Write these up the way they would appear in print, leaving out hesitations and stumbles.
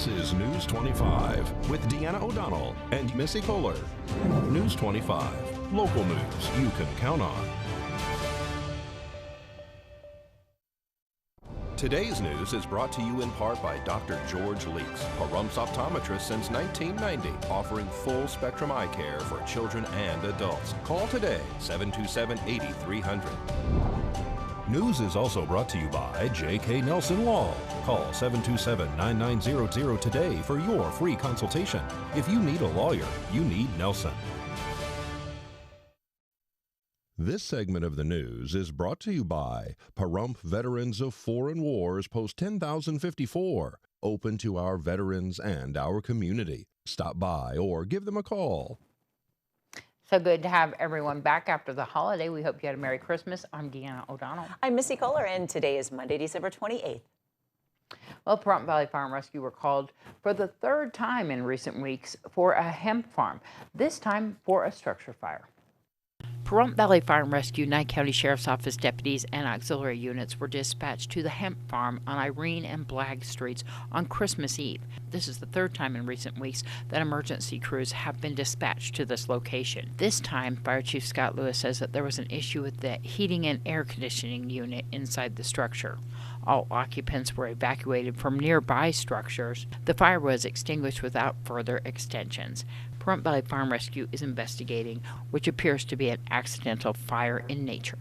This is News 25 with Deanna O'Donnell and Missy Kohler. News 25, local news you can count on. Today's news is brought to you in part by Dr. George Leeks, Pahrumph's optometrist since 1990, offering full-spectrum eye care for children and adults. Call today, 727-8300. News is also brought to you by J.K. Nelson Law. Call 727-9900 today for your free consultation. If you need a lawyer, you need Nelson. This segment of the news is brought to you by Pahrump Veterans of Foreign Wars Post 10,054, open to our veterans and our community. Stop by or give them a call. So good to have everyone back after the holiday. We hope you had a Merry Christmas. I'm Deanna O'Donnell. I'm Missy Kohler, and today is Monday, December 28th. Well, Pahrump Valley Fire and Rescue were called for the third time in recent weeks for a hemp farm, this time for a structure fire. Pahrump Valley Fire and Rescue, Nye County Sheriff's Office deputies and auxiliary units were dispatched to the hemp farm on Irene and Blagg Streets on Christmas Eve. This is the third time in recent weeks that emergency crews have been dispatched to this location. This time, Fire Chief Scott Lewis says that there was an issue with the heating and air conditioning unit inside the structure. All occupants were evacuated from nearby structures. The fire was extinguished without further extensions. Pahrump Valley Fire and Rescue is investigating, which appears to be an accidental fire in nature.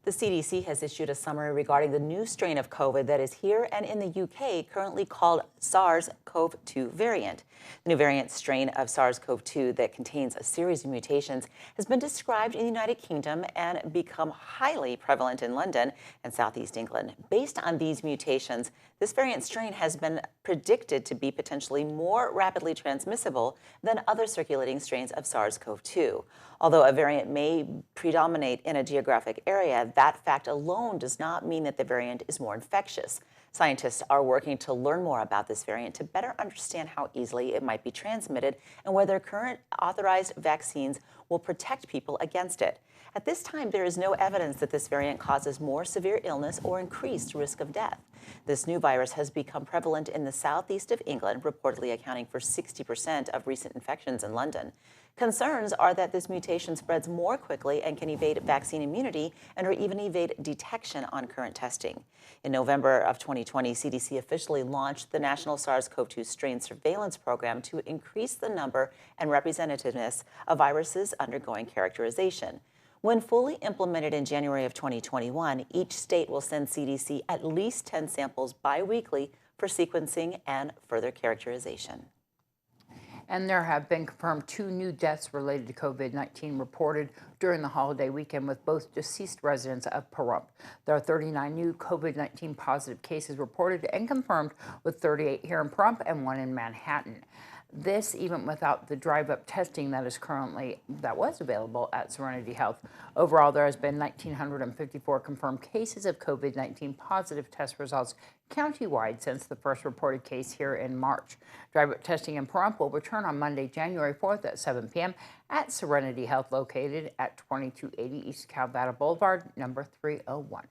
The CDC has issued a summary regarding the new strain of COVID that is here and in the UK, currently called SARS-CoV-2 variant. The new variant strain of SARS-CoV-2 that contains a series of mutations has been described in the United Kingdom and become highly prevalent in London and Southeast England. Based on these mutations, this variant strain has been predicted to be potentially more rapidly transmissible than other circulating strains of SARS-CoV-2. Although a variant may predominate in a geographic area, that fact alone does not mean that the variant is more infectious. Scientists are working to learn more about this variant to better understand how easily it might be transmitted and whether current authorized vaccines will protect people against it. At this time, there is no evidence that this variant causes more severe illness or increased risk of death. This new virus has become prevalent in the southeast of England, reportedly accounting for 60% of recent infections in London. Concerns are that this mutation spreads more quickly and can evade vaccine immunity and or even evade detection on current testing. In November of 2020, CDC officially launched the National SARS-CoV-2 Strain Surveillance Program to increase the number and representativeness of viruses undergoing characterization. When fully implemented in January of 2021, each state will send CDC at least 10 samples biweekly for sequencing and further characterization. And there have been confirmed 2 new deaths related to COVID-19 reported during the holiday weekend, with both deceased residents of Pahrump. There are 39 new COVID-19 positive cases reported and confirmed, with 38 here in Pahrump and 1 in Manhattan. This even without the drive-up testing that was available at Serenity Health. Overall, there has been 1,954 confirmed cases of COVID-19 positive test results countywide since the first reported case here in March. Drive-up testing in Pahrump will return on Monday, January 4th at 7 p.m. at Serenity Health, located at 2280 East Calvada Boulevard, number 301.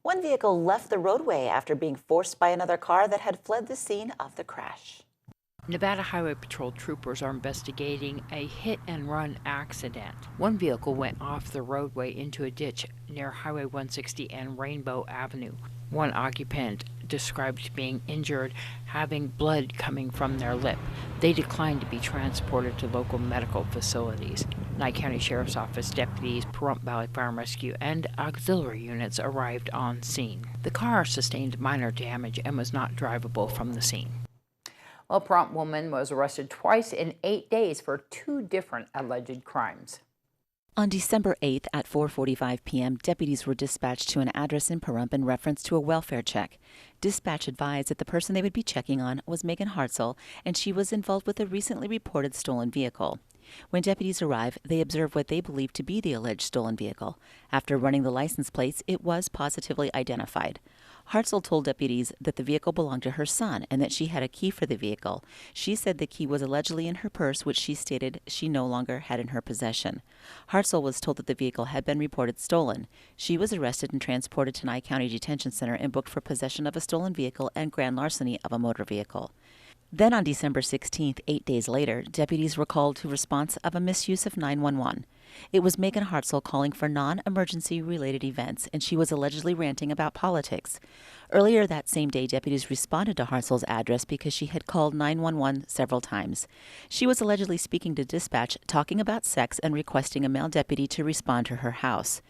One vehicle left the roadway after being forced by another car that had fled the scene of the crash. Nevada Highway Patrol troopers are investigating a hit-and-run accident. One vehicle went off the roadway into a ditch near Highway 160 and Rainbow Avenue. One occupant described being injured, having blood coming from their lip. They declined to be transported to local medical facilities. Nye County Sheriff's Office deputies, Pahrump Valley Fire and Rescue, and auxiliary units arrived on scene. The car sustained minor damage and was not drivable from the scene. A Pahrump woman was arrested twice in 8 days for 2 different alleged crimes. On December 8th at 4:45 p.m., deputies were dispatched to an address in Pahrump in reference to a welfare check. Dispatch advised that the person they would be checking on was Megan Hartzell, and she was involved with a recently reported stolen vehicle. When deputies arrived, they observed what they believed to be the alleged stolen vehicle. After running the license plates, it was positively identified. Hartzell told deputies that the vehicle belonged to her son and that she had a key for the vehicle. She said the key was allegedly in her purse, which she stated she no longer had in her possession. Hartzell was told that the vehicle had been reported stolen. She was arrested and transported to Nye County Detention Center and booked for possession of a stolen vehicle and grand larceny of a motor vehicle. Then on December 16th, 8 days later, deputies were called to response of a misuse of 911. It was Megan Hartzell calling for non-emergency related events, and she was allegedly ranting about politics. Earlier that same day, deputies responded to Hartzell's address because she had called 911 several times. She was allegedly speaking to dispatch, talking about sex, and requesting a male deputy to respond to her house.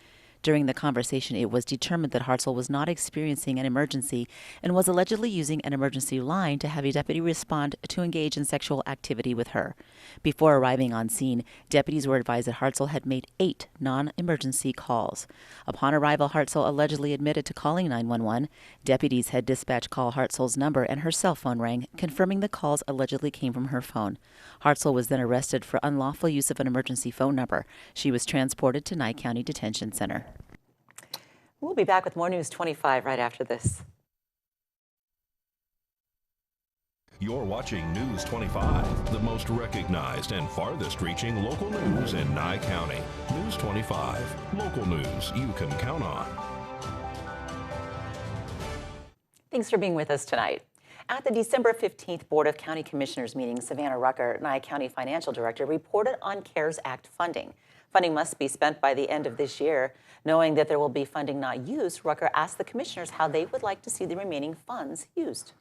During the conversation, it was determined that Hartzell was not experiencing an emergency and was allegedly using an emergency line to have a deputy respond to engage in sexual activity with her. Before arriving on scene, deputies were advised that Hartzell had made 8 non-emergency calls. Upon arrival, Hartzell allegedly admitted to calling 911. Deputies had dispatch call Hartzell's number and her cell phone rang, confirming the calls allegedly came from her phone. Hartzell was then arrested for unlawful use of an emergency phone number. She was transported to Nye County Detention Center. We'll be back with more News 25 right after this. You're watching News 25, the most recognized and farthest-reaching local news in Nye County. News 25, local news you can count on. Thanks for being with us tonight. At the December 15th Board of County Commissioners meeting, Savannah Rucker, Nye County Financial Director, reported on CARES Act funding. Funding must be spent by the end of this year. Knowing that there will be funding not used, Rucker asked the commissioners how they would like to see the remaining funds used.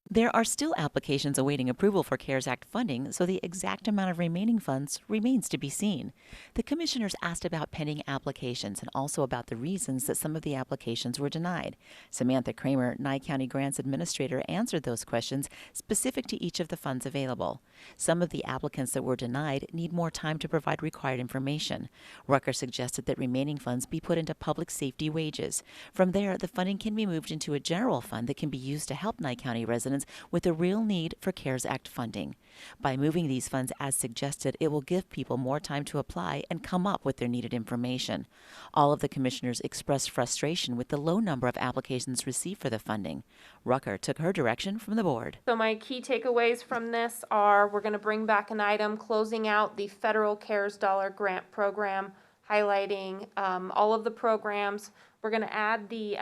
There are still applications awaiting approval for CARES Act funding, so the exact amount of remaining funds remains to be seen. The commissioners asked about pending applications and also about the reasons that some of the applications were denied. Samantha Kramer, Nye County Grants Administrator, answered those questions specific to each of the funds available. Some of the applicants that were denied need more time to provide required information. Rucker suggested that remaining funds be put into public safety wages. From there, the funding can be moved into a general fund that can be used to help Nye County residents with a real need for CARES Act funding. By moving these funds as suggested, it will give people more time to apply and come up with their needed information. All of the commissioners expressed frustration with the low number of applications received for the funding. Rucker took her direction from the board. So my key takeaways from this are we're going to bring back an item closing out the federal CARES dollar grant program, highlighting all of the programs. We're going to add the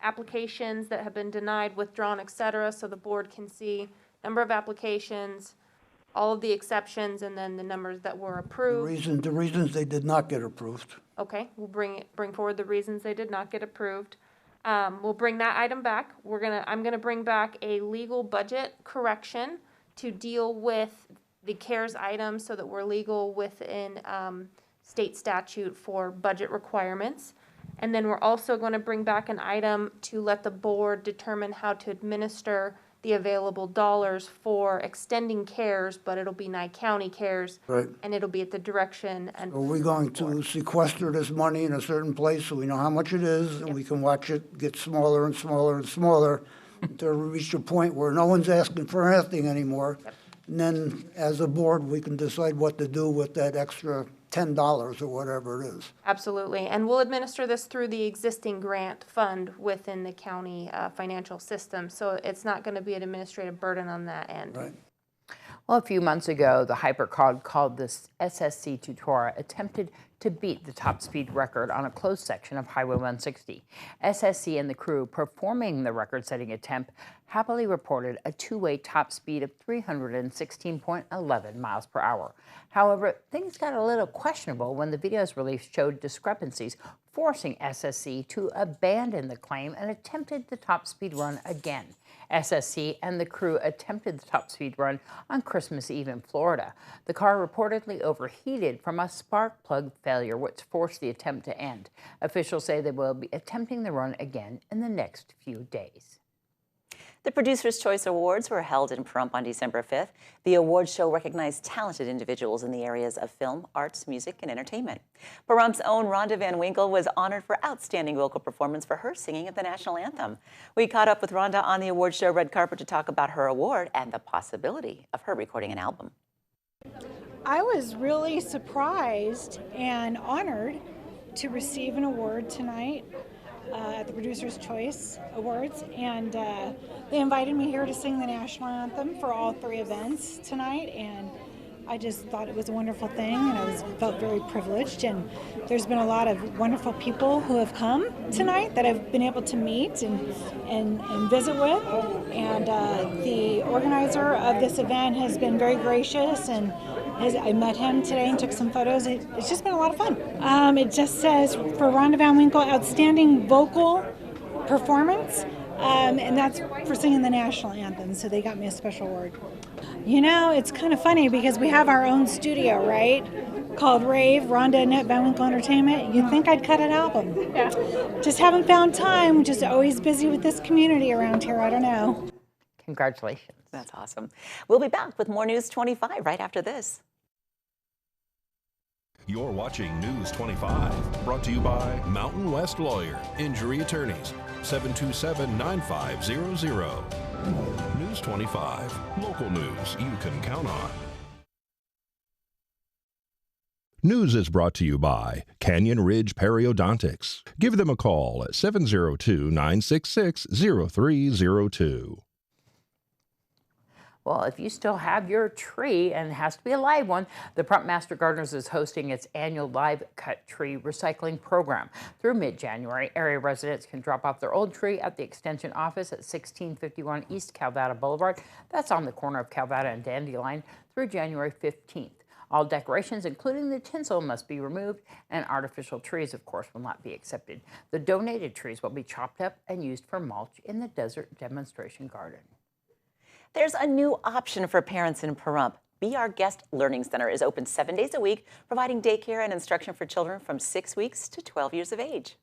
applications that have been denied, withdrawn, etc., so the board can see number of applications, all of the exceptions, and then the numbers that were approved. The reasons they did not get approved. Okay, we'll bring forward the reasons they did not get approved. We'll bring that item back. I'm gonna bring back a legal budget correction to deal with the CARES item so that we're legal within state statute for budget requirements. And then we're also going to bring back an item to let the board determine how to administer the available dollars for extending CARES, but it'll be Nye County CARES. Right. And it'll be at the direction and. Are we going to sequester this money in a certain place so we know how much it is and we can watch it get smaller and smaller and smaller until we reach a point where no one's asking for anything anymore? Yep. And then as a board, we can decide what to do with that extra $10 or whatever it is. Absolutely. And we'll administer this through the existing grant fund within the county financial system. So it's not going to be an administrative burden on that end. Right. Well, a few months ago, the hypercar called the SSC Tutora attempted to beat the top speed record on a closed section of Highway 160. SSC and the crew performing the record-setting attempt happily reported a two-way top speed of 316.11 miles per hour. However, things got a little questionable when the videos released showed discrepancies, forcing SSC to abandon the claim and attempted the top speed run again. SSC and the crew attempted the top speed run on Christmas Eve in Florida. The car reportedly overheated from a spark plug failure, which forced the attempt to end. Officials say they will be attempting the run again in the next few days. The Producer's Choice Awards were held in Pahrump on December 5th. The awards show recognized talented individuals in the areas of film, arts, music, and entertainment. Pahrump's own Ronda Van Winkle was honored for outstanding vocal performance for her singing of the national anthem. We caught up with Ronda on the award show red carpet to talk about her award and the possibility of her recording an album. I was really surprised and honored to receive an award tonight. at the Producer's Choice Awards, and they invited me here to sing the national anthem for all 3 events tonight, and I just thought it was a wonderful thing, and I felt very privileged. And there's been a lot of wonderful people who have come tonight that I've been able to meet and visit with. And the organizer of this event has been very gracious, and I met him today and took some photos. It's just been a lot of fun. It just says for Ronda Van Winkle, outstanding vocal performance. And that's for singing the national anthem, so they got me a special award. You know, it's kind of funny because we have our own studio, right? Called Rave, Ronda Annette Van Winkle Entertainment. You'd think I'd cut an album. Yeah. Just haven't found time, just always busy with this community around here, I don't know. Congratulations. That's awesome. We'll be back with more News 25 right after this. You're watching News 25, brought to you by Mountain West Lawyer, Injury Attorneys, 727-9500. News 25, local news you can count on. News is brought to you by Canyon Ridge Periodontics. Give them a call at 702-966-0302. Well, if you still have your tree, and it has to be a live one, the Pahrump Master Gardeners is hosting its annual live cut tree recycling program. Through mid-January, area residents can drop off their old tree at the Extension office at 1651 East Calvada Boulevard. That's on the corner of Calvada and Dandelion through January 15th. All decorations, including the tinsel, must be removed, and artificial trees, of course, will not be accepted. The donated trees will be chopped up and used for mulch in the Desert Demonstration Garden. There's a new option for parents in Pahrump. Be Our Guest Learning Center is open 7 days a week, providing daycare and instruction for children from 6 weeks to 12 years of age.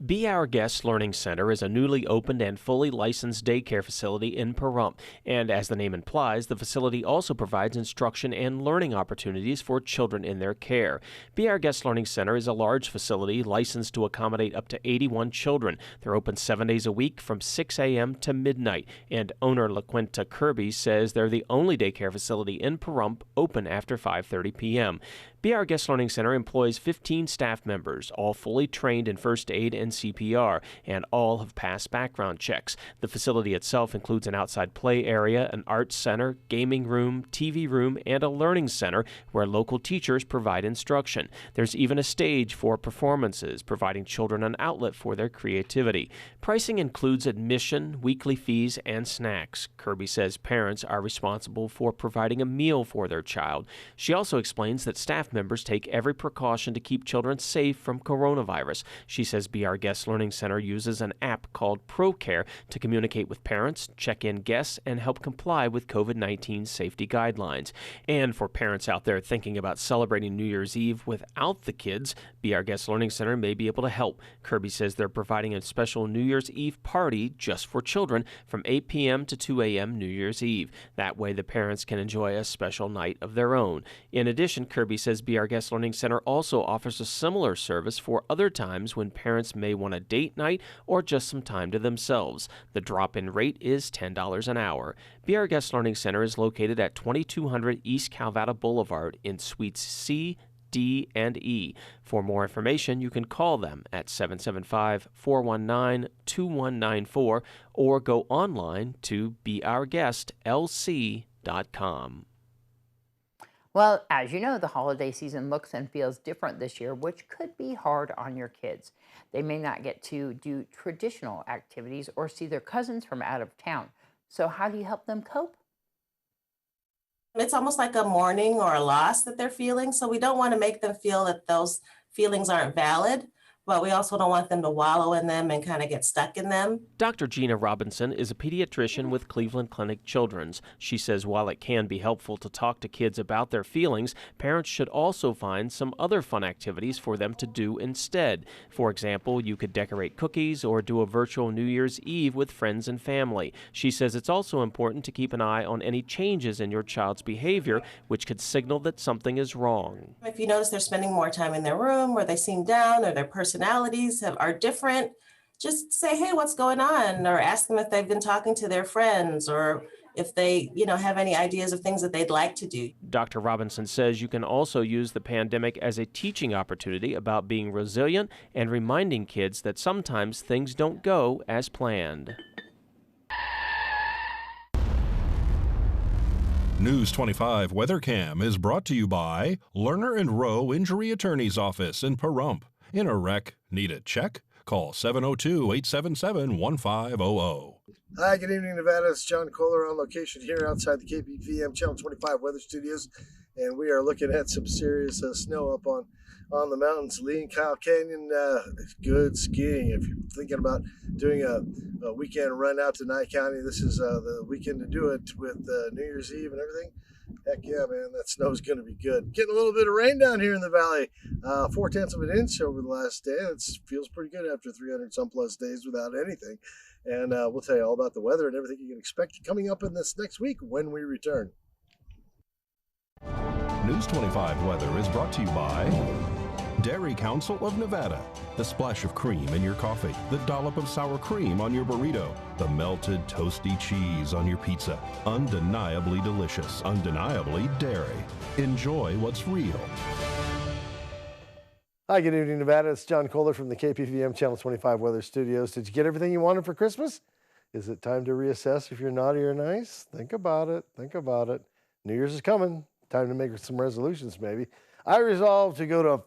Be Our Guest Learning Center is a newly opened and fully licensed daycare facility in Pahrump, and as the name implies, the facility also provides instruction and learning opportunities for children in their care. Be Our Guest Learning Center is a large facility licensed to accommodate up to 81 children. They're open 7 days a week from 6 a.m. to midnight, and owner LaQuinta Kirby says they're the only daycare facility in Pahrump open after 5:30 p.m. Be Our Guest Learning Center employs 15 staff members, all fully trained in first aid and CPR, and all have passed background checks. The facility itself includes an outside play area, an arts center, gaming room, TV room, and a learning center where local teachers provide instruction. There's even a stage for performances, providing children an outlet for their creativity. Pricing includes admission, weekly fees, and snacks. Kirby says parents are responsible for providing a meal for their child. She also explains that staff members take every precaution to keep children safe from coronavirus. She says Be Our Guest Learning Center uses an app called ProCare to communicate with parents, check in guests, and help comply with COVID-19 safety guidelines. And for parents out there thinking about celebrating New Year's Eve without the kids, Be Our Guest Learning Center may be able to help. Kirby says they're providing a special New Year's Eve party just for children from 8 p.m. to 2 a.m. New Year's Eve. That way the parents can enjoy a special night of their own. In addition, Kirby says Be Our Guest Learning Center also offers a similar service for other times when parents may want a date night or just some time to themselves. The drop-in rate is $10 an hour. Be Our Guest Learning Center is located at 2200 East Calvada Boulevard in Suites C, D, and E. For more information, you can call them at 775-419-2194 or go online to beourguestlc.com. Well, as you know, the holiday season looks and feels different this year, which could be hard on your kids. They may not get to do traditional activities or see their cousins from out of town. So how do you help them cope? It's almost like a mourning or a loss that they're feeling. So we don't want to make them feel that those feelings aren't valid, but we also don't want them to wallow in them and kind of get stuck in them. Dr. Gina Robinson is a pediatrician with Cleveland Clinic Children's. She says while it can be helpful to talk to kids about their feelings, parents should also find some other fun activities for them to do instead. For example, you could decorate cookies or do a virtual New Year's Eve with friends and family. She says it's also important to keep an eye on any changes in your child's behavior, which could signal that something is wrong. If you notice they're spending more time in their room, or they seem down, or their personalities are different, just say, hey, what's going on? Or ask them if they've been talking to their friends, or if they, have any ideas of things that they'd like to do. Dr. Robinson says you can also use the pandemic as a teaching opportunity about being resilient and reminding kids that sometimes things don't go as planned. News 25 Weather Cam is brought to you by Lerner and Rowe Injury Attorney's Office in Pahrump. In a wreck, need a check? Call 702-877-1500. Hi, good evening, Nevada. It's John Kohler on location here outside the KPVM Channel 25 Weather Studios, and we are looking at some serious snow up on the mountains. Lee and Kyle Canyon, good skiing. If you're thinking about doing a weekend run out to Nye County, this is the weekend to do it with New Year's Eve and everything. Heck yeah, man, that snow's going to be good. Getting a little bit of rain down here in the valley, 0.4 of an inch over the last day. It feels pretty good after 300 some plus days without anything. And we'll tell you all about the weather and everything you can expect coming up in this next week when we return. News 25 weather is brought to you by Dairy Council of Nevada. The splash of cream in your coffee, the dollop of sour cream on your burrito, the melted toasty cheese on your pizza. Undeniably delicious, undeniably dairy. Enjoy what's real. Hi, good evening, Nevada. It's John Kohler from the KPVM Channel 25 Weather Studios. Did you get everything you wanted for Christmas? Is it time to reassess if you're naughty or nice? Think about it. Think about it. New Year's is coming. Time to make some resolutions, maybe. I resolved to go to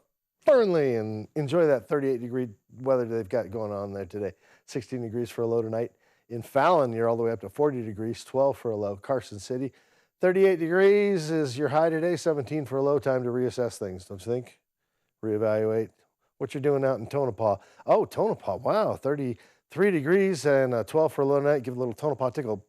Fernley and enjoy that 38-degree weather they've got going on there today. 16 degrees for a low tonight. In Fallon, you're all the way up to 40 degrees, 12 for a low. Carson City, 38 degrees is your high today, 17 for a low. Time to reassess things, don't you think? Reevaluate what you're doing out in Tonopah. Oh, Tonopah, wow, 33 degrees and 12 for a low tonight. Give a little Tonopah tickle.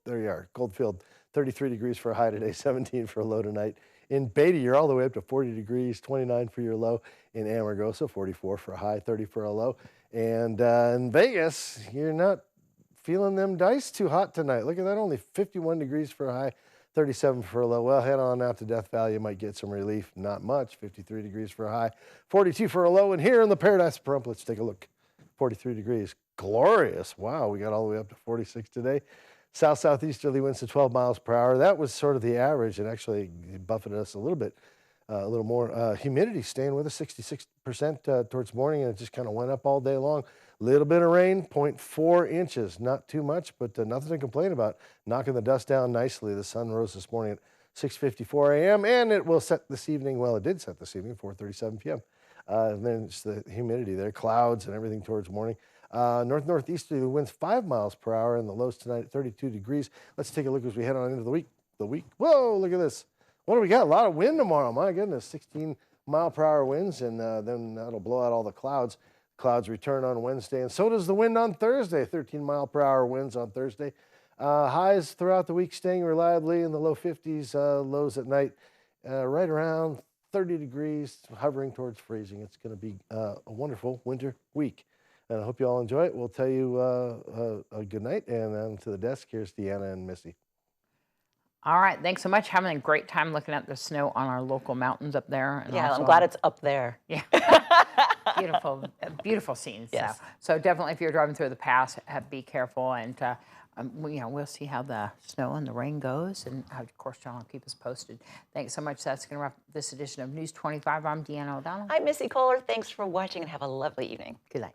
There you are. Goldfield, 33 degrees for a high today, 17 for a low tonight. In Beatty, you're all the way up to 40 degrees, 29 for your low. In Amargosa, 44 for a high, 30 for a low. And in Vegas, you're not feeling them dice too hot tonight. Look at that, only 51 degrees for a high, 37 for a low. Well, head on out to Death Valley. You might get some relief. Not much. 53 degrees for a high, 42 for a low. And here in the Paradise of Pahrump, let's take a look. 43 degrees. Glorious. Wow, we got all the way up to 46 today. South-southeasterly winds to 12 miles per hour. That was sort of the average, and actually buffeted us a little bit, a little more. Humidity staying with us, 66% towards morning, and it just kind of went up all day long. Little bit of rain, 0.4 inches. Not too much, but nothing to complain about. Knocking the dust down nicely. The sun rose this morning at 6:54 a.m., and it will set this evening. Well, it did set this evening, 4:37 p.m. And then it's the humidity there, clouds and everything towards morning. North-northeasterly winds 5 miles per hour, and the lows tonight at 32 degrees. Let's take a look as we head on into the week. Whoa, look at this. What do we got? A lot of wind tomorrow. My goodness, 16 mile per hour winds, and then that'll blow out all the clouds. Clouds return on Wednesday, and so does the wind on Thursday. 13 mile per hour winds on Thursday. Highs throughout the week staying reliably in the low 50s, lows at night right around 30 degrees, hovering towards freezing. It's going to be a wonderful winter week. And I hope you all enjoy it. We'll tell you a good night. And then to the desk, here's Deanna and Missy. All right. Thanks so much. Having a great time looking at the snow on our local mountains up there. And yeah, I'm glad it's up there. Yeah. Beautiful, beautiful scenes. Yes. So definitely if you're driving through the pass, be careful. And, we'll see how the snow and the rain goes. And, of course, John will keep us posted. Thanks so much. That's going to wrap this edition of News 25. I'm Deanna O'Donnell. I'm Missy Kohler. Thanks for watching and have a lovely evening. Good night.